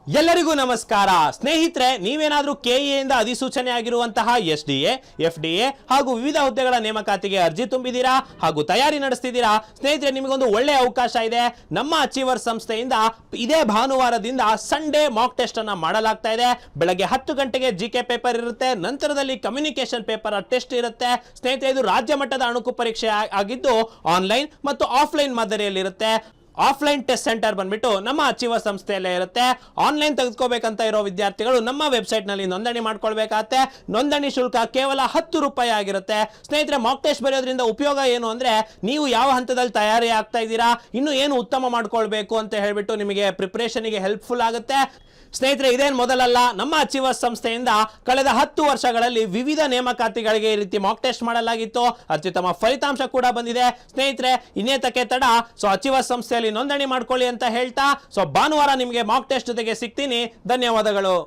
ಎಲ್ಲರಿಗೂ ನಮಸ್ಕಾರ ಸ್ನೇಹಿತರೆ, ನೀವೇನಾದರೂ ಕೆಇಎಯಿಂದ ಅಧಿಸೂಚನೆ ಆಗಿರುವಂತಹ ಎಸ್ಡಿಎ, ಎಫ್ಡಿಎ ಹಾಗೂ ವಿವಿಧ ಹುದ್ದೆಗಳ ನೇಮಕಾತಿಗೆ ಅರ್ಜಿ ತುಂಬಿದ್ದೀರಾ ಹಾಗೂ ತಯಾರಿ ನಡೆಸ್ತಿದ್ದೀರಾ ಸ್ನೇಹಿತರೆ, ನಿಮಗೊಂದು ಒಳ್ಳೆ ಅವಕಾಶ ಇದೆ. ನಮ್ಮ ಅಚೀವರ್ ಸಂಸ್ಥೆಯಿಂದ ಇದೇ ಭಾನುವಾರದಿಂದ ಸಂಡೇ ಮಾಕ್ ಟೆಸ್ಟ್ ಅನ್ನ ಮಾಡಲಾಗ್ತಾ ಇದೆ. ಬೆಳಗ್ಗೆ 10 ಗಂಟೆಗೆ ಜಿಕೆ ಪೇಪರ್ ಇರುತ್ತೆ, ನಂತರದಲ್ಲಿ ಕಮ್ಯುನಿಕೇಶನ್ ಪೇಪರ್ ಟೆಸ್ಟ್ ಇರುತ್ತೆ. ಸ್ನೇಹಿತರೆ, ಇದು ರಾಜ್ಯ ಮಟ್ಟದ ಅಣುಕು ಪರೀಕ್ಷೆ ಆಗಿದ್ದು ಆನ್ಲೈನ್ ಮತ್ತು ಆಫ್ಲೈನ್ ಮಾದರಿಯಲ್ಲಿರುತ್ತೆ. ಆಫ್ಲೈನ್ ಟೆಸ್ಟ್ ಸೆಂಟರ್ ಬಂದ್ಬಿಟ್ಟು ನಮ್ಮ ಅಚೀವರ್ ಸಂಸ್ಥೆಯಲ್ಲೇ ಇರುತ್ತೆ. ಆನ್ಲೈನ್ ತೆಗೆದುಕೋಬೇಕಂತ ಇರೋ ವಿದ್ಯಾರ್ಥಿಗಳು ನಮ್ಮ ವೆಬ್ಸೈಟ್ ನಲ್ಲಿ ನೋಂದಣಿ ಮಾಡ್ಕೊಳ್ಬೇಕಾಗತ್ತೆ. ನೋಂದಣಿ ಶುಲ್ಕ ಕೇವಲ 10 ರೂಪಾಯಿ ಆಗಿರುತ್ತೆ. ಸ್ನೇಹಿತರೆ, ಮಾಕ್ ಟೆಸ್ಟ್ ಬರೆಯೋದ್ರಿಂದ ಉಪಯೋಗ ಏನು ಅಂದ್ರೆ, ನೀವು ಯಾವ ಹಂತದಲ್ಲಿ ತಯಾರಿ ಆಗ್ತಾ ಇದ್ದೀರಾ, ಇನ್ನು ಏನು ಉತ್ತಮ ಮಾಡ್ಕೊಳ್ಬೇಕು ಅಂತ ಹೇಳ್ಬಿಟ್ಟು ನಿಮಗೆ ಪ್ರಿಪರೇಷನ್ಗೆ ಹೆಲ್ಪ್ಫುಲ್ ಆಗುತ್ತೆ. ಸ್ನೇಹಿತರೆ, ಇದೇನು ಮೊದಲಲ್ಲ. ನಮ್ಮ ಅಚೀವರ್ ಸಂಸ್ಥೆಯಿಂದ ಕಳೆದ 10 ವರ್ಷಗಳಲ್ಲಿ ವಿವಿಧ ನೇಮಕಾತಿಗಳಿಗೆ ಈ ರೀತಿ ಮಾಕ್ ಟೆಸ್ಟ್ ಮಾಡಲಾಗಿತ್ತು. ಅತ್ಯುತ್ತಮ ಫಲಿತಾಂಶ ಕೂಡ ಬಂದಿದೆ. ಸ್ನೇಹಿತರೆ, ಇನ್ನೇತಕ್ಕೆ ತಡ, ಅಚೀವರ್ ಸಂಸ್ಥೆಯಲ್ಲಿ ನೋಂದಣಿ ಮಾಡ್ಕೊಳ್ಳಿ ಅಂತ ಹೇಳ್ತಾ ಭಾನುವಾರ ನಿಮಗೆ ಮಾಕ್ ಟೆಸ್ಟ್ ಜೊತೆಗೆ ಸಿಗ್ತೀನಿ. ಧನ್ಯವಾದಗಳು.